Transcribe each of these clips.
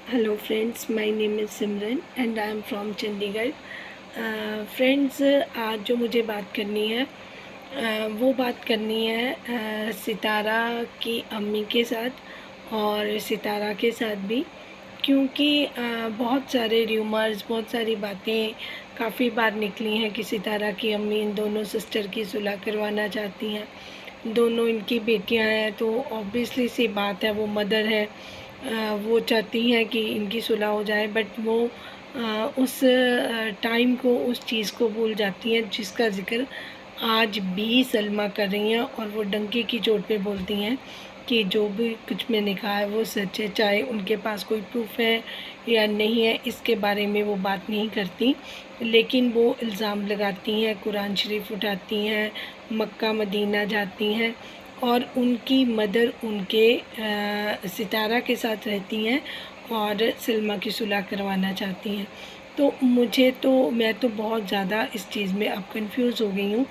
Hello friends, my name is Simran and I am from Chandigarh. Friends, आज जो मुझे बात करनी है वो बात करनी है सितारा की अम्मी के साथ और सितारा के साथ भी, क्योंकि बहुत सारे र्यूमर्स, बहुत सारी बातें काफ़ी बार निकली हैं कि सितारा की अम्मी इन दोनों सिस्टर की सुलह करवाना चाहती हैं। दोनों इनकी बेटियां हैं तो ऑब्वियसली सी बात है, वो मदर है, वो चाहती हैं कि इनकी सुलह हो जाए, बट वो उस टाइम को, उस चीज़ को भूल जाती हैं जिसका ज़िक्र आज भी सलमा कर रही हैं, और वो डंके की चोट पे बोलती हैं कि जो भी कुछ मैंने कहा है वो सच है, चाहे उनके पास कोई प्रूफ है या नहीं है इसके बारे में वो बात नहीं करती, लेकिन वो इल्ज़ाम लगाती हैं, कुरान शरीफ उठाती हैं, मक्का मदीना जाती हैं, और उनकी मदर उनके सितारा के साथ रहती हैं और सलमा की सुलह करवाना चाहती हैं। तो मैं तो बहुत ज़्यादा इस चीज़ में अब कंफ्यूज हो गई हूँ।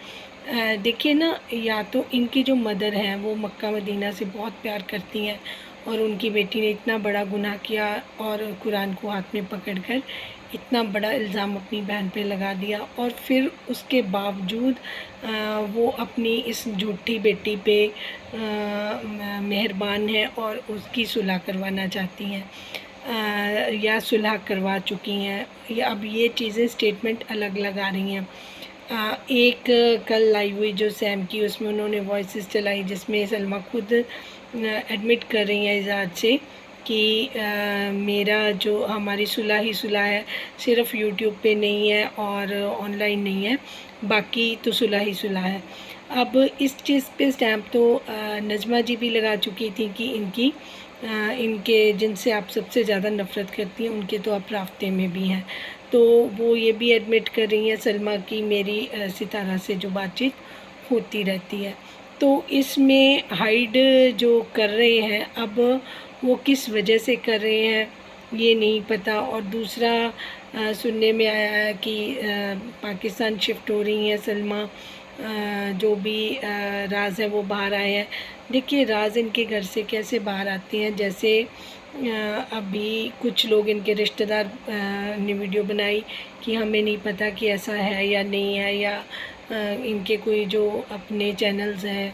देखिए ना, या तो इनकी जो मदर हैं वो मक्का मदीना से बहुत प्यार करती हैं और उनकी बेटी ने इतना बड़ा गुनाह किया और कुरान को हाथ में पकड़कर इतना बड़ा इल्ज़ाम अपनी बहन पे लगा दिया, और फिर उसके बावजूद वो अपनी इस झूठी बेटी पे मेहरबान है और उसकी सुलह करवाना चाहती हैं, या सुलह करवा चुकी हैं, या अब ये चीज़ें स्टेटमेंट अलग अलग आ रही हैं। एक कल आई हुई जो सैम की, उसमें उन्होंने वॉइसेस चलाई जिसमें सलमा खुद एडमिट कर रही हैं इजाज़ से कि मेरा जो हमारी सुलह ही सुलह है, सिर्फ यूट्यूब पे नहीं है और ऑनलाइन नहीं है, बाकी तो सुलह ही सुलह है। अब इस चीज़ पे स्टैम्प तो नज़मा जी भी लगा चुकी थी कि इनके जिनसे आप सबसे ज़्यादा नफ़रत करती हैं उनके तो आप राफ्ते में भी हैं। तो वो ये भी एडमिट कर रही हैं सलमा की मेरी सितारा से जो बातचीत होती रहती है। तो इसमें हाइड जो कर रहे हैं, अब वो किस वजह से कर रहे हैं ये नहीं पता। और दूसरा सुनने में आया है कि पाकिस्तान शिफ्ट हो रही हैं सलमा, जो भी राज है वो बाहर आए हैं। देखिए, राज इनके घर से कैसे बाहर आते हैं, जैसे अभी कुछ लोग इनके रिश्तेदार ने वीडियो बनाई कि हमें नहीं पता कि ऐसा है या नहीं है, या इनके कोई जो अपने चैनल्स हैं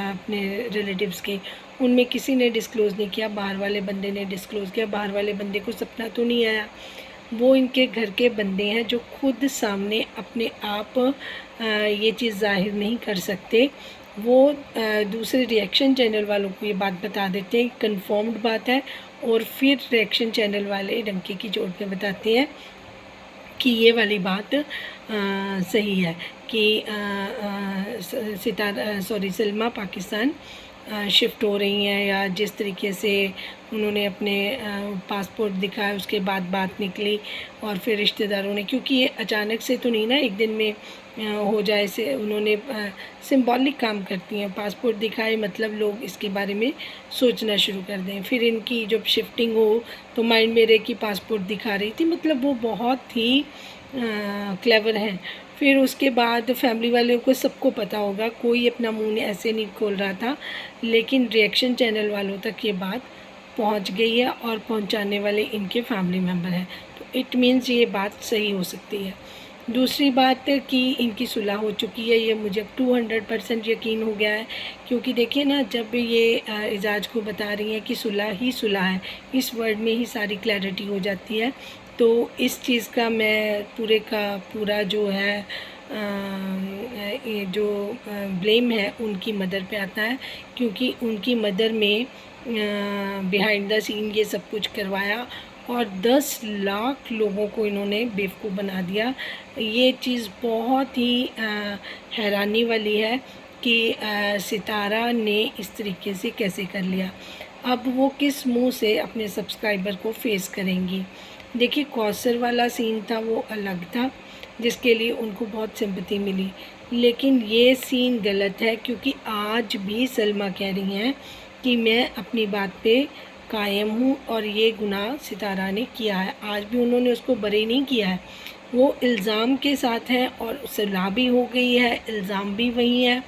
अपने रिलेटिव्स के, उनमें किसी ने डिस्क्लोज़ नहीं किया, बाहर वाले बंदे ने डिस्क्लोज़ किया। बाहर वाले बंदे को सपना तो नहीं आया, वो इनके घर के बंदे हैं जो खुद सामने अपने आप ये चीज़ ज़ाहिर नहीं कर सकते। वो दूसरे रिएक्शन चैनल वालों को ये बात बता देते हैं, कंफर्म्ड बात है, और फिर रिएक्शन चैनल वाले डंके की चोट पे बताते हैं कि ये वाली बात सही है कि सलमा पाकिस्तान शिफ्ट हो रही हैं, या जिस तरीके से उन्होंने अपने पासपोर्ट दिखाया उसके बाद बात निकली, और फिर रिश्तेदारों ने, क्योंकि ये अचानक से तो नहीं ना एक दिन में हो जाए, से उन्होंने सिंबॉलिक काम करती हैं, पासपोर्ट दिखाए मतलब लोग इसके बारे में सोचना शुरू कर दें। फिर इनकी जब शिफ्टिंग हो तो माइंड मेरे की पासपोर्ट दिखा रही थी, मतलब वो बहुत ही क्लेवर हैं। फिर उसके बाद फैमिली वालों को सबको पता होगा, कोई अपना मुंह ऐसे नहीं खोल रहा था, लेकिन रिएक्शन चैनल वालों तक ये बात पहुंच गई है और पहुंचाने वाले इनके फैमिली मेम्बर हैं, तो इट मीन्स ये बात सही हो सकती है। दूसरी बात कि इनकी सुलह हो चुकी है, ये मुझे 200% यकीन हो गया है, क्योंकि देखिए ना, जब ये एजाज को बता रही हैं कि सुलह ही सुलह है, इस वर्ड में ही सारी क्लैरिटी हो जाती है। तो इस चीज़ का मैं पूरे का पूरा जो है ये जो ब्लेम है उनकी मदर पे आता है, क्योंकि उनकी मदर में बिहाइंड द सीन ये सब कुछ करवाया और 10 लाख लोगों को इन्होंने बेवकूफ़ बना दिया। ये चीज़ बहुत ही हैरानी वाली है कि सितारा ने इस तरीके से कैसे कर लिया। अब वो किस मुंह से अपने सब्सक्राइबर को फेस करेंगी। देखिए, कौसर वाला सीन था वो अलग था, जिसके लिए उनको बहुत सिंपैथी मिली, लेकिन ये सीन गलत है, क्योंकि आज भी सलमा कह रही हैं कि मैं अपनी बात पे कायम हूँ और ये गुनाह सितारा ने किया है। आज भी उन्होंने उसको बरी नहीं किया है, वो इल्ज़ाम के साथ है और सुलह भी हो गई है, इल्ज़ाम भी वही है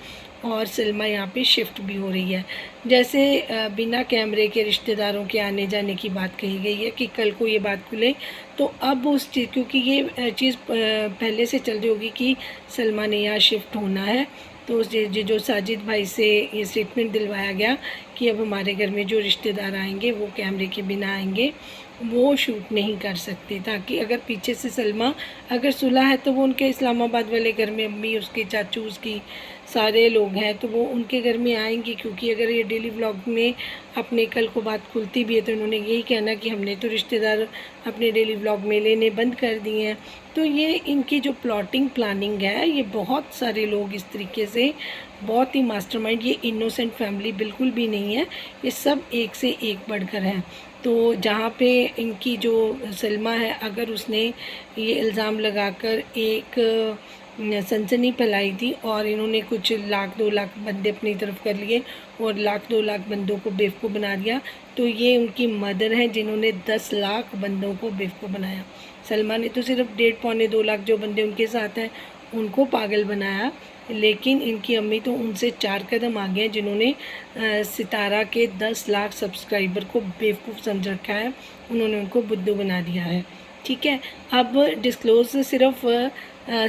और सलमा यहाँ पे शिफ्ट भी हो रही है। जैसे बिना कैमरे के रिश्तेदारों के आने जाने की बात कही गई है कि कल को ये बात खुले तो अब उस चीज़, क्योंकि ये चीज़ पहले से चल रही होगी कि सलमा ने यहाँ शिफ्ट होना है, तो जो साजिद भाई से ये स्टेटमेंट दिलवाया गया कि अब हमारे घर में जो रिश्तेदार आएंगे वो कैमरे के बिना आएंगे, वो शूट नहीं कर सकते, ताकि अगर पीछे से सलमा अगर सुलह है तो वो उनके इस्लामाबाद वाले घर में अम्मी, उसके चाचू, उसकी सारे लोग हैं तो वो उनके घर में आएंगे। क्योंकि अगर ये डेली व्लॉग में अपने कल को बात खुलती भी है तो उन्होंने यही कहना कि हमने तो रिश्तेदार अपने डेली व्लॉग में लेने बंद कर दिए हैं। तो ये इनकी जो प्लॉटिंग प्लानिंग है, ये बहुत सारे लोग इस तरीके से, बहुत ही मास्टरमाइंड, ये इनोसेंट फैमिली बिल्कुल भी नहीं है, ये सब एक से एक बढ़कर हैं। तो जहाँ पे इनकी जो सलमा है, अगर उसने ये इल्ज़ाम लगाकर एक सनसनी फैलाई थी और इन्होंने कुछ लाख 2 लाख बंदे अपनी तरफ कर लिए और लाख 2 लाख बंदों को बेवकूफ़ बना दिया, तो ये उनकी मदर हैं जिन्होंने 10 लाख बंदों को बेवकूफ़ बनाया। सलमा ने तो सिर्फ 1.5-2 लाख जो बंदे उनके साथ हैं उनको पागल बनाया, लेकिन इनकी अम्मी तो उनसे 4 कदम आगे हैं जिन्होंने सितारा के 10 लाख सब्सक्राइबर को बेवकूफ़ समझ रखा है, उन्होंने उनको बुद्धू बना दिया है। ठीक है, अब डिस्क्लोज़ सिर्फ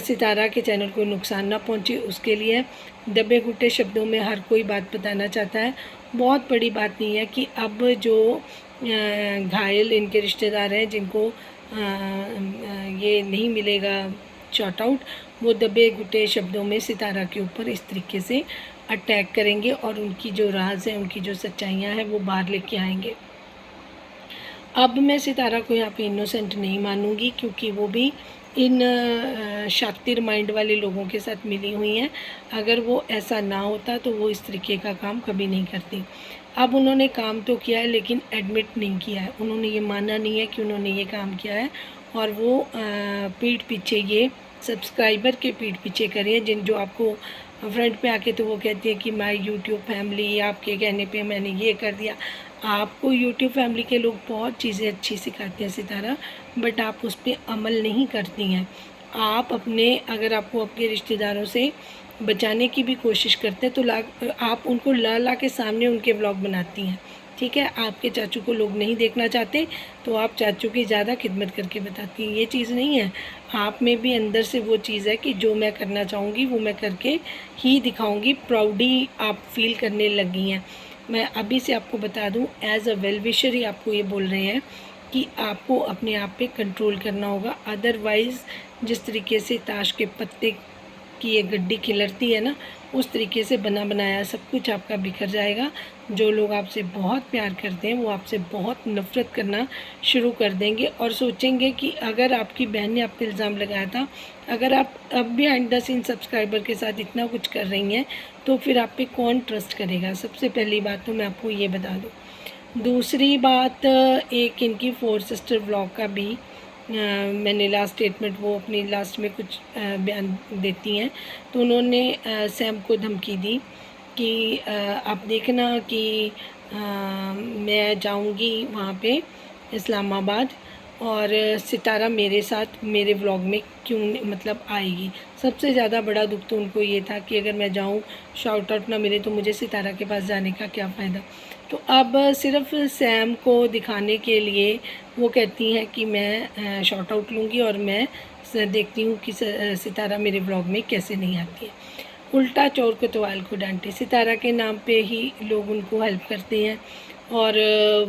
सितारा के चैनल को नुकसान ना पहुंचे उसके लिए दबे घुटे शब्दों में हर कोई बात बताना चाहता है। बहुत बड़ी बात नहीं है कि अब जो घायल इनके रिश्तेदार हैं जिनको ये नहीं मिलेगा शॉर्ट आउट, वो दबे घुटे शब्दों में सितारा के ऊपर इस तरीके से अटैक करेंगे और उनकी जो राज है, उनकी जो सच्चाइयाँ हैं वो बाहर लेके आएंगे। अब मैं सितारा को यहाँ पे इनोसेंट नहीं मानूंगी, क्योंकि वो भी इन शातिर माइंड वाले लोगों के साथ मिली हुई हैं। अगर वो ऐसा ना होता तो वो इस तरीके का काम कभी नहीं करती। अब उन्होंने काम तो किया है लेकिन एडमिट नहीं किया है, उन्होंने ये माना नहीं है कि उन्होंने ये काम किया है, और वो पीठ पीछे ये सब्सक्राइबर के पीठ पीछे कर रही है। जिन जो आपको फ्रंट पे आके तो वो कहती है कि माय यूट्यूब फैमिली, आपके कहने पे मैंने ये कर दिया। आपको यूट्यूब फैमिली के लोग बहुत चीज़ें अच्छी सिखाते हैं सितारा, बट आप उस पर अमल नहीं करती हैं। आप अपने, अगर आपको अपने रिश्तेदारों से बचाने की भी कोशिश करते हैं तो आप उनको ला के सामने उनके व्लॉग बनाती हैं। ठीक है, आपके चाचू को लोग नहीं देखना चाहते तो आप चाचू की ज़्यादा खिदमत करके बताती हैं। ये चीज़ नहीं है, आप में भी अंदर से वो चीज़ है कि जो मैं करना चाहूँगी वो मैं करके ही दिखाऊँगी। प्राउडी आप फील करने लगी हैं। मैं अभी से आपको बता दूं, एज अ वेल विशर ही आपको ये बोल रहे हैं कि आपको अपने आप पे कंट्रोल करना होगा, अदरवाइज़ जिस तरीके से ताश के पत्ते की ये गड्डी खिलरती है ना, उस तरीके से बना बनाया सब कुछ आपका बिखर जाएगा। जो लोग आपसे बहुत प्यार करते हैं वो आपसे बहुत नफ़रत करना शुरू कर देंगे और सोचेंगे कि अगर आपकी बहन ने आप पे इल्ज़ाम लगाया था, अगर आप अब बिहाइंड द सीन सब्सक्राइबर के साथ इतना कुछ कर रही हैं तो फिर आप पे कौन ट्रस्ट करेगा। सबसे पहली बात तो मैं आपको ये बता दूँ। दूसरी बात, एक इनकी 4 सिस्टर व्लॉग का भी मैंने लास्ट स्टेटमेंट, वो अपनी लास्ट में कुछ बयान देती हैं, तो उन्होंने सैम को धमकी दी कि आप देखना कि मैं जाऊंगी वहाँ पे इस्लामाबाद और सितारा मेरे साथ मेरे व्लॉग में क्यों मतलब आएगी। सबसे ज़्यादा बड़ा दुख तो उनको ये था कि अगर मैं जाऊँ, शाउट आउट ना मिले तो मुझे सितारा के पास जाने का क्या फ़ायदा। तो अब सिर्फ सैम को दिखाने के लिए वो कहती हैं कि मैं शॉर्ट आउट लूँगी और मैं देखती हूँ कि सितारा मेरे व्लॉग में कैसे नहीं आती है। उल्टा चोर कोतवाल को डांटे, सितारा के नाम पे ही लोग उनको हेल्प करते हैं और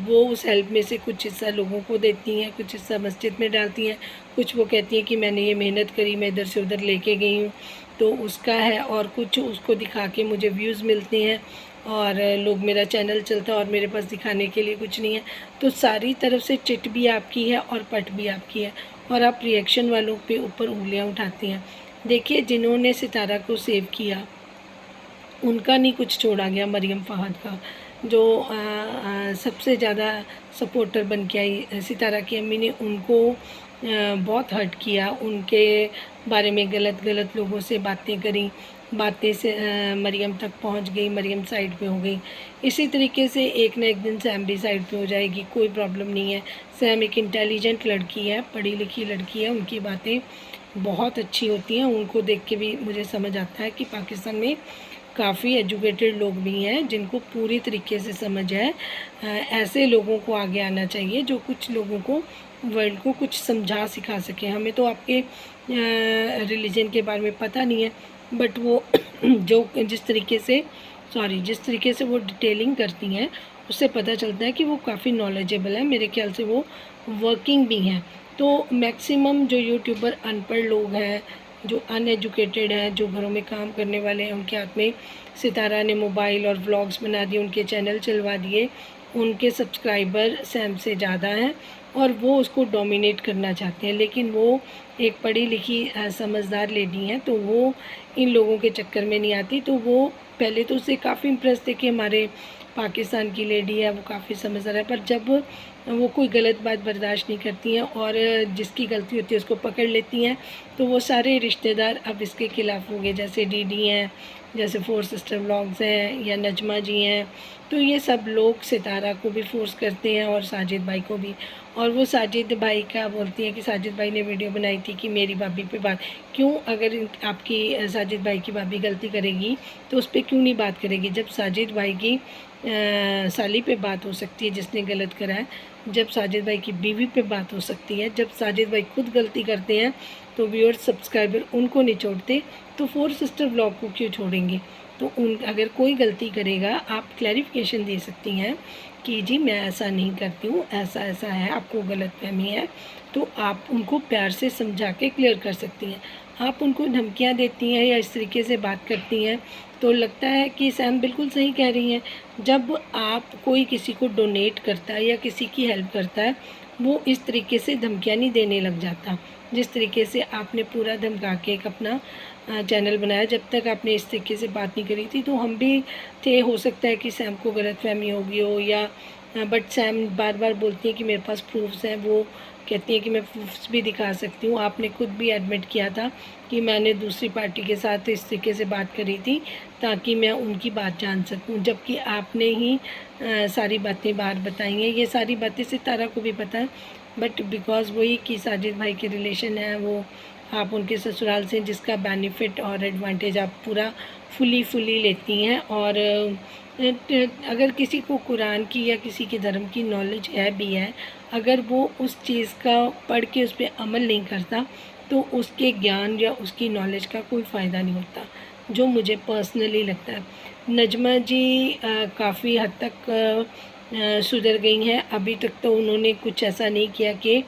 वो उस हेल्प में से कुछ हिस्सा लोगों को देती हैं, कुछ हिस्सा मस्जिद में डालती हैं, कुछ वो कहती हैं कि मैंने ये मेहनत करी, मैं इधर से उधर लेके गई हूँ तो उसका है, और कुछ उसको दिखा के मुझे व्यूज़ मिलते हैं और लोग, मेरा चैनल चलता है और मेरे पास दिखाने के लिए कुछ नहीं है। तो सारी तरफ से चिट भी आपकी है और पट भी आपकी है और आप रिएक्शन वालों पे ऊपर उंगलियां उठाती हैं। देखिए, जिन्होंने सितारा को सेव किया उनका नहीं कुछ छोड़ा गया। मरियम फ़हाद का जो सबसे ज़्यादा सपोर्टर बन के आई, सितारा की अम्मी ने उनको बहुत हर्ट किया, उनके बारे में गलत लोगों से बातें करी, बातें से मरियम तक पहुंच गई, मरियम साइड पे हो गई। इसी तरीके से एक ना एक दिन सैम भी साइड पे हो जाएगी, कोई प्रॉब्लम नहीं है। सैम एक इंटेलिजेंट लड़की है, पढ़ी लिखी लड़की है, उनकी बातें बहुत अच्छी होती हैं, उनको देख के भी मुझे समझ आता है कि पाकिस्तान में काफ़ी एजुकेटेड लोग भी हैं जिनको पूरी तरीके से समझ है। ऐसे लोगों को आगे आना चाहिए जो कुछ लोगों को, वर्ल्ड को कुछ समझा सिखा सकें। हमें तो आपके रिलीजन के बारे में पता नहीं है, बट वो जो जिस तरीके से वो डिटेलिंग करती हैं उससे पता चलता है कि वो काफ़ी नॉलेजेबल है। मेरे ख्याल से वो वर्किंग भी हैं। तो मैक्सिमम जो यूट्यूबर अनपढ़ लोग हैं, जो अनएजुकेटेड हैं, जो घरों में काम करने वाले हैं, उनके हाथ में सितारा ने मोबाइल और व्लॉग्स बना दिए, उनके चैनल चलवा दिए, उनके सब्सक्राइबर सैम से ज़्यादा हैं और वो उसको डोमिनेट करना चाहते हैं। लेकिन वो एक पढ़ी लिखी समझदार लेडी हैं, तो वो इन लोगों के चक्कर में नहीं आती। तो वो पहले तो उससे काफ़ी इम्प्रेस थे कि हमारे पाकिस्तान की लेडी है, वो काफ़ी समझदार है, पर जब वो कोई गलत बात बर्दाश्त नहीं करती हैं और जिसकी गलती होती है उसको पकड़ लेती हैं, तो वो सारे रिश्तेदार अब इसके ख़िलाफ़ हो गए। जैसे डीडी हैं, जैसे 4 सिस्टर व्लॉग्स हैं, या नजमा जी हैं, तो ये सब लोग सितारा को भी फोर्स करते हैं और साजिद भाई को भी। और वो साजिद भाई का बोलती हैं कि साजिद भाई ने वीडियो बनाई थी कि मेरी भाभी पे बात क्यों, अगर आपकी साजिद भाई की भाभी गलती करेगी तो उस पर क्यों नहीं बात करेगी। जब साजिद भाई की साली पे बात हो सकती है जिसने गलत करा है, जब साजिद भाई की बीवी पे बात हो सकती है, जब साजिद भाई खुद गलती करते हैं तो व्यूअर्स सब्सक्राइबर उनको नहीं छोड़ते, तो 4 सिस्टर व्लॉग को क्यों छोड़ेंगे। तो अगर कोई गलती करेगा आप क्लैरिफिकेशन दे सकती हैं कि जी मैं ऐसा नहीं करती हूँ, ऐसा ऐसा है, आपको गलतफहमी है, तो आप उनको प्यार से समझा के क्लियर कर सकती हैं। आप उनको धमकियाँ देती हैं या इस तरीके से बात करती हैं तो लगता है कि सैम बिल्कुल सही कह रही हैं। जब आप कोई किसी को डोनेट करता है या किसी की हेल्प करता है, वो इस तरीके से धमकियाँ नहीं देने लग जाता। जिस तरीके से आपने पूरा धमका के एक अपना चैनल बनाया, जब तक आपने इस तरीके से बात नहीं करी थी तो हम भी थे, हो सकता है कि सैम को गलतफहमी हो गई हो, या बट सैम बार बार बोलती है कि मेरे पास प्रूफ्स हैं। वो कहती है कि मैं प्रूफ्स भी दिखा सकती हूँ। आपने खुद भी एडमिट किया था कि मैंने दूसरी पार्टी के साथ इस तरीके से बात करी थी ताकि मैं उनकी बात जान सकूं, जबकि आपने ही सारी बातें बाहर बताई हैं। ये सारी बातें सितारा को भी पता है, बट बिकॉज़ वही कि साजिद भाई के रिलेशन है, वो आप उनके ससुराल से जिसका बेनिफिट और एडवांटेज आप पूरा फुली लेती हैं। और अगर किसी को कुरान की या किसी के धर्म की नॉलेज है, अगर वो उस चीज़ का पढ़ के उस पर अमल नहीं करता तो उसके ज्ञान या उसकी नॉलेज का कोई फ़ायदा नहीं होता, जो मुझे पर्सनली लगता है। नजमा जी काफ़ी हद तक सुधर गई हैं। अभी तक तो उन्होंने कुछ ऐसा नहीं किया कि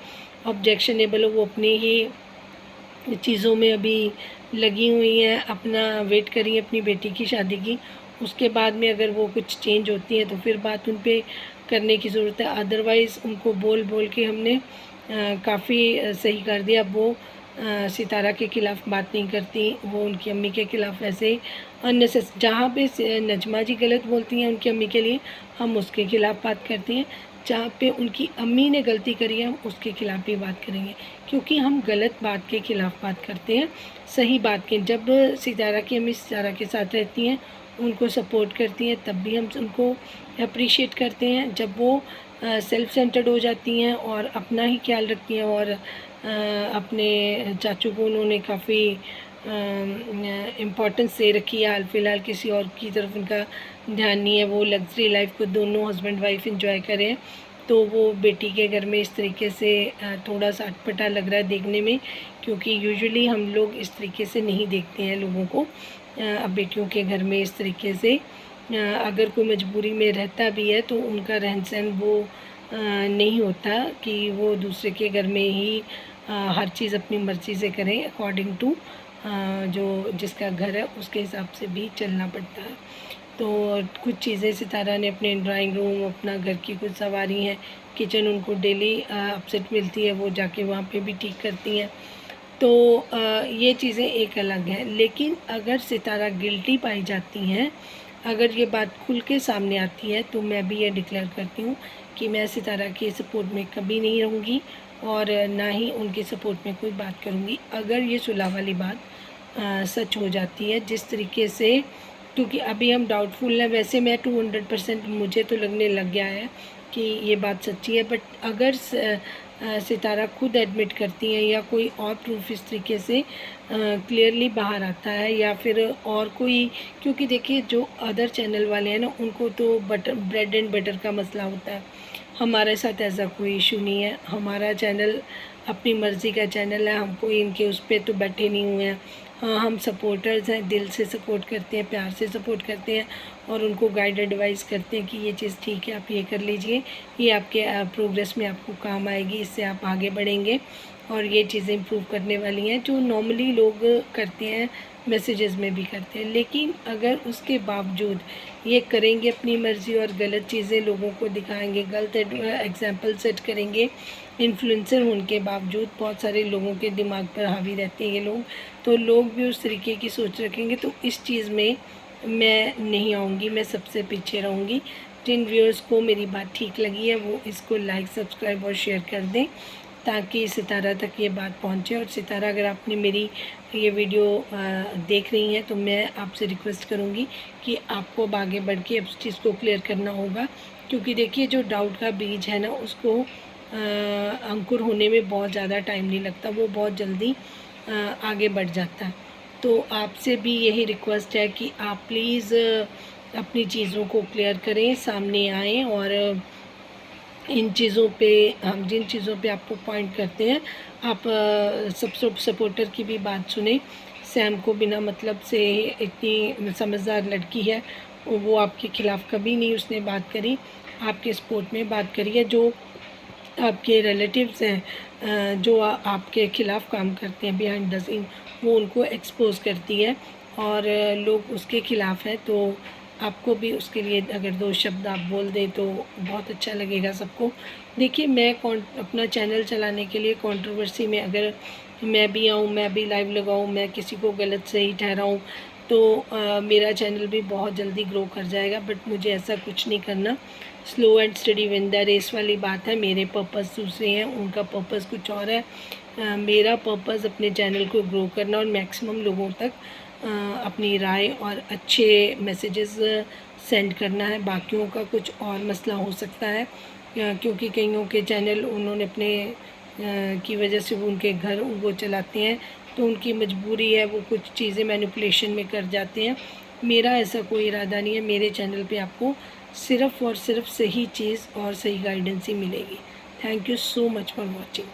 ऑब्जेक्शनेबल हो, वो अपनी ही चीज़ों में अभी लगी हुई हैं, अपना वेट करी अपनी बेटी की शादी की। उसके बाद में अगर वो कुछ चेंज होती है तो फिर बात उन पे करने की ज़रूरत है। अदरवाइज़ उनको बोल के हमने काफ़ी सही कर दिया। अब वो सितारा के ख़िलाफ़ बात नहीं करती, वो उनकी अम्मी के ख़िलाफ़ ऐसे जहाँ पे नजमा जी गलत बोलती हैं उनकी अम्मी के लिए, हम उसके ख़िलाफ़ बात करती हैं। जहाँ पे उनकी अम्मी ने गलती करी है हम उसके ख़िलाफ़ भी बात करेंगे, क्योंकि हम गलत बात के ख़िलाफ़ बात करते हैं, सही बात के। जब सितारा की अम्मी सितारा के साथ रहती हैं, उनको सपोर्ट करती हैं, तब भी हम उनको अप्रिशिएट करते हैं। जब वो सेल्फ सेंटर्ड हो जाती हैं और अपना ही ख्याल रखती हैं और अपने चाचू को उन्होंने काफ़ी इम्पोर्टेंस दे रखी है, हाल फिलहाल किसी और की तरफ उनका ध्यान नहीं है, वो लग्जरी लाइफ को दोनों हस्बैंड वाइफ एंजॉय करें, तो वो बेटी के घर में इस तरीके से थोड़ा सा अटपटा लग रहा है देखने में, क्योंकि यूजुअली हम लोग इस तरीके से नहीं देखते हैं लोगों को। अब बेटियों के घर में इस तरीके से अगर कोई मजबूरी में रहता भी है तो उनका रहन सहन वो नहीं होता कि वो दूसरे के घर में ही हर चीज़ अपनी मर्ज़ी से करें, अकॉर्डिंग टू जो जिसका घर है उसके हिसाब से भी चलना पड़ता है। तो कुछ चीज़ें सितारा ने अपने ड्राइंग रूम, अपना घर की कुछ संवारी हैं, किचन उनको डेली अपसेट मिलती है, वो जाके वहाँ पे भी ठीक करती हैं। तो ये चीज़ें एक अलग है। लेकिन अगर सितारा गिल्टी पाई जाती हैं, अगर ये बात खुल के सामने आती है, तो मैं भी ये डिक्लेयर करती हूँ कि मैं सितारा के सपोर्ट में कभी नहीं रहूँगी और ना ही उनके सपोर्ट में कोई बात करूँगी। अगर ये सुलह वाली बात सच हो जाती है जिस तरीके से, क्योंकि अभी हम डाउटफुल हैं, वैसे मैं 200% मुझे तो लगने लग गया है कि ये बात सच्ची है। बट अगर सितारा खुद एडमिट करती हैं या कोई और प्रूफ इस तरीके से क्लियरली बाहर आता है, या फिर और कोई, क्योंकि देखिए जो अदर चैनल वाले हैं ना, उनको तो बटर, ब्रेड एंड बटर का मसला होता है। हमारे साथ ऐसा कोई इशू नहीं है। हमारा चैनल अपनी मर्ज़ी का चैनल है, हम कोई इनके उस पर तो बैठे नहीं हुए हैं। हाँ, हम सपोर्टर्स हैं, दिल से सपोर्ट करते हैं, प्यार से सपोर्ट करते हैं और उनको गाइड एडवाइस करते हैं कि ये चीज़ ठीक है, आप ये कर लीजिए, ये आपके प्रोग्रेस में आपको काम आएगी, इससे आप आगे बढ़ेंगे और ये चीज़ें इम्प्रूव करने वाली हैं, जो नॉर्मली लोग करते हैं, मैसेजेस में भी करते हैं। लेकिन अगर उसके बावजूद ये करेंगे अपनी मर्ज़ी और गलत चीज़ें लोगों को दिखाएंगे, गलत एग्जाम्पल सेट करेंगे, इन्फ्लुएंसर होने के बावजूद बहुत सारे लोगों के दिमाग पर हावी रहते हैं ये लोग, तो लोग भी उस तरीके की सोच रखेंगे। तो इस चीज़ में मैं नहीं आऊँगी, मैं सबसे पीछे रहूँगी। जिन व्यूअर्स को मेरी बात ठीक लगी है वो इसको लाइक, सब्सक्राइब और शेयर कर दें ताकि सितारा तक ये बात पहुँचे। और सितारा, अगर आपने मेरी ये वीडियो देख रही हैं तो मैं आपसे रिक्वेस्ट करूँगी कि आपको अब आगे बढ़ के इस चीज़ को क्लियर करना होगा, क्योंकि देखिए जो डाउट का बीज है ना, उसको अंकुर होने में बहुत ज़्यादा टाइम नहीं लगता, वो बहुत जल्दी आगे बढ़ जाता है। तो आपसे भी यही रिक्वेस्ट है कि आप प्लीज़ अपनी चीज़ों को क्लियर करें, सामने आएँ और इन चीज़ों पे, हम जिन चीज़ों पे आपको पॉइंट करते हैं, आप सब सपोर्टर की भी बात सुने। सैम को बिना मतलब से, इतनी समझदार लड़की है, वो आपके ख़िलाफ़ कभी नहीं उसने बात करी, आपके सपोर्ट में बात करी है। जो आपके रिलेटिव्स हैं जो आपके ख़िलाफ़ काम करते हैं बिहाइंड द सीन, वो उनको एक्सपोज़ करती है और लोग उसके ख़िलाफ़ हैं। तो आपको भी उसके लिए अगर 2 शब्द आप बोल दें तो बहुत अच्छा लगेगा सबको। देखिए, मैं अपना चैनल चलाने के लिए कंट्रोवर्सी में अगर मैं भी आऊँ, मैं भी लाइव लगाऊँ, मैं किसी को गलत सही ठहराऊँ तो मेरा चैनल भी बहुत जल्दी ग्रो कर जाएगा। बट मुझे ऐसा कुछ नहीं करना। Slow and study win the race वाली बात है। मेरे पर्पस दूसरे हैं, उनका पर्पस कुछ और है। मेरा पर्पस अपने चैनल को ग्रो करना और मैक्सिमम लोगों तक अपनी राय और अच्छे मैसेजेस सेंड करना है। बाकियों का कुछ और मसला हो सकता है, क्योंकि कईयों के चैनल उन्होंने अपने की वजह से वो उनके घर वो चलाते हैं, तो उनकी मजबूरी है, वो कुछ चीज़ें मैनिपुलेशन में कर जाते हैं। मेरा ऐसा कोई इरादा नहीं है। मेरे चैनल पे आपको सिर्फ़ और सिर्फ सही चीज़ और सही गाइडेंस ही मिलेगी। Thank you so much for watching.